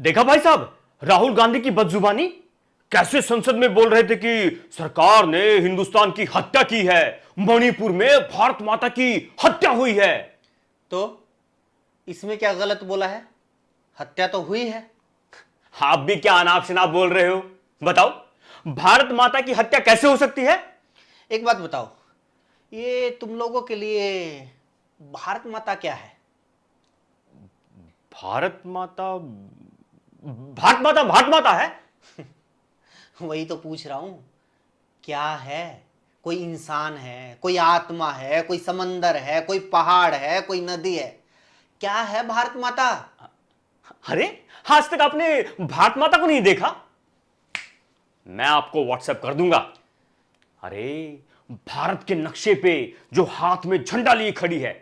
देखा भाई साहब, राहुल गांधी की बदजुबानी कैसे संसद में बोल रहे थे कि सरकार ने हिंदुस्तान की हत्या की है, मणिपुर में भारत माता की हत्या हुई है। तो इसमें क्या गलत बोला है? हत्या तो हुई है। आप भी क्या अनाप शनाप बोल रहे हो? बताओ, भारत माता की हत्या कैसे हो सकती है? एक बात बताओ, ये तुम लोगों के लिए भारत माता क्या है? भारत माता, भारत माता भारत माता है। वही तो पूछ रहा हूं, क्या है? कोई इंसान है, कोई आत्मा है, कोई समंदर है, कोई पहाड़ है, कोई नदी है? क्या है भारत माता? अरे, आज तक आपने भारत माता को नहीं देखा? मैं आपको व्हाट्सएप कर दूंगा। अरे, भारत के नक्शे पे जो हाथ में झंडा लिए खड़ी है,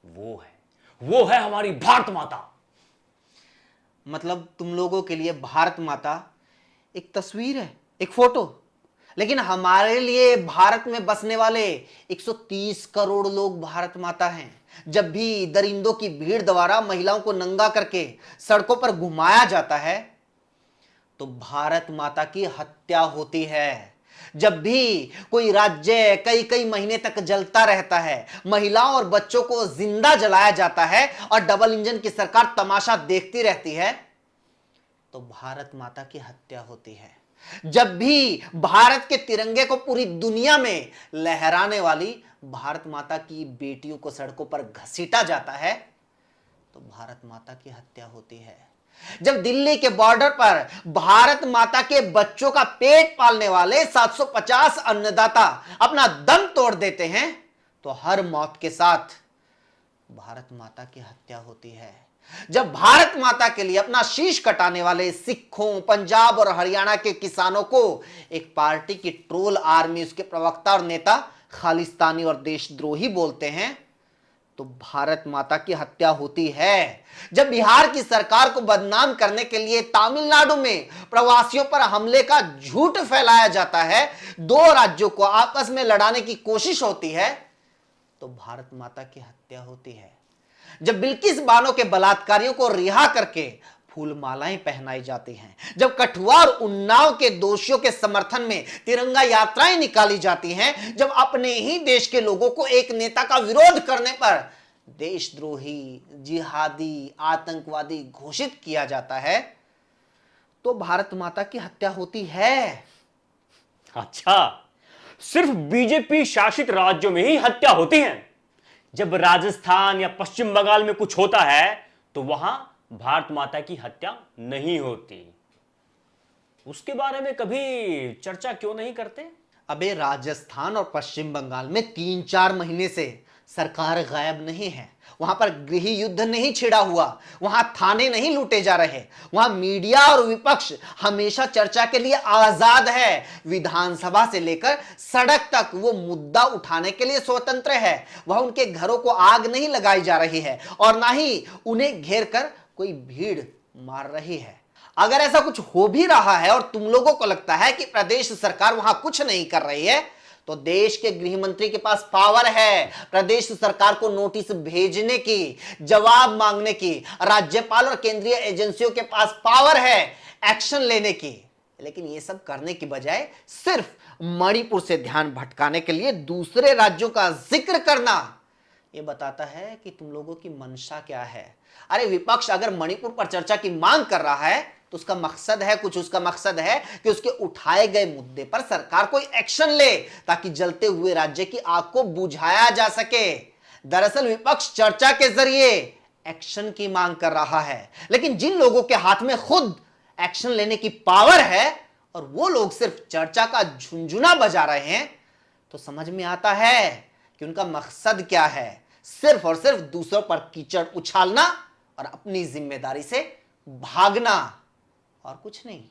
वो है हमारी भारत माता। मतलब तुम लोगों के लिए भारत माता एक तस्वीर है, एक फोटो, लेकिन हमारे लिए भारत में बसने वाले 130 करोड़ लोग भारत माता हैं। जब भी दरिंदों की भीड़ द्वारा महिलाओं को नंगा करके सड़कों पर घुमाया जाता है तो भारत माता की हत्या होती है। जब भी कोई राज्य कई कई महीने तक जलता रहता है, महिलाओं और बच्चों को जिंदा जलाया जाता है और डबल इंजन की सरकार तमाशा देखती रहती है तो भारत माता की हत्या होती है। जब भी भारत के तिरंगे को पूरी दुनिया में लहराने वाली भारत माता की बेटियों को सड़कों पर घसीटा जाता है तो भारत माता की हत्या होती है। जब दिल्ली के बॉर्डर पर भारत माता के बच्चों का पेट पालने वाले 750 अन्नदाता अपना दम तोड़ देते हैं तो हर मौत के साथ भारत माता की हत्या होती है। जब भारत माता के लिए अपना शीश कटाने वाले सिखों, पंजाब और हरियाणा के किसानों को एक पार्टी की ट्रोल आर्मी, उसके प्रवक्ता और नेता खालिस्तानी और देशद्रोही बोलते हैं तो भारत माता की हत्या होती है। जब बिहार की सरकार को बदनाम करने के लिए तमिलनाडु में प्रवासियों पर हमले का झूठ फैलाया जाता है, दो राज्यों को आपस में लड़ाने की कोशिश होती है तो भारत माता की हत्या होती है। जब बिल्किस बानो के बलात्कारियों को रिहा करके फूल मालाएं पहनाई जाती हैं, जब कठुआ और उन्नाव के दोषियों के समर्थन में तिरंगा यात्राएं निकाली जाती हैं, जब अपने ही देश के लोगों को एक नेता का विरोध करने पर देशद्रोही, जिहादी, आतंकवादी घोषित किया जाता है तो भारत माता की हत्या होती है। अच्छा, सिर्फ बीजेपी शासित राज्यों में ही हत्या होती है? जब राजस्थान या पश्चिम बंगाल में कुछ होता है तो वहां भारत माता की हत्या नहीं होती। उसके बारे में कभी चर्चा क्यों नहीं करते? अबे, राजस्थान और पश्चिम बंगाल में 3-4 महीने से सरकार गायब नहीं है। वहां पर गृह युद्ध नहीं छिड़ा हुआ, वहां थाने नहीं लूटे जा रहे, वहां मीडिया और विपक्ष हमेशा चर्चा के लिए आजाद है। विधानसभा से लेकर सड़क तक वो मुद्दा उठाने के लिए स्वतंत्र है। वहां उनके घरों को आग नहीं लगाई जा रही है और ना ही उन्हें घेर कर कोई भीड़ मार रही है। अगर ऐसा कुछ हो भी रहा है और तुम लोगों को लगता है कि प्रदेश सरकार वहां कुछ नहीं कर रही है तो देश के गृह मंत्री के पास पावर है प्रदेश सरकार को नोटिस भेजने की, जवाब मांगने की। राज्यपाल और केंद्रीय एजेंसियों के पास पावर है एक्शन लेने की। लेकिन ये सब करने की बजाय सिर्फ मणिपुर से ध्यान भटकाने के लिए दूसरे राज्यों का जिक्र करना, ये बताता है कि तुम लोगों की मंशा क्या है। अरे, विपक्ष अगर मणिपुर पर चर्चा की मांग कर रहा है तो उसका मकसद है कुछ, उसका मकसद है कि उसके उठाए गए मुद्दे पर सरकार कोई एक्शन ले ताकि जलते हुए राज्य की आग को बुझाया जा सके। दरअसल विपक्ष चर्चा के जरिए एक्शन की मांग कर रहा है, लेकिन जिन लोगों के हाथ में खुद एक्शन लेने की पावर है और वो लोग सिर्फ चर्चा का झुनझुना बजा रहे हैं तो समझ में आता है कि उनका मकसद क्या है। सिर्फ और सिर्फ दूसरों पर कीचड़ उछालना और अपनी जिम्मेदारी से भागना, और कुछ नहीं।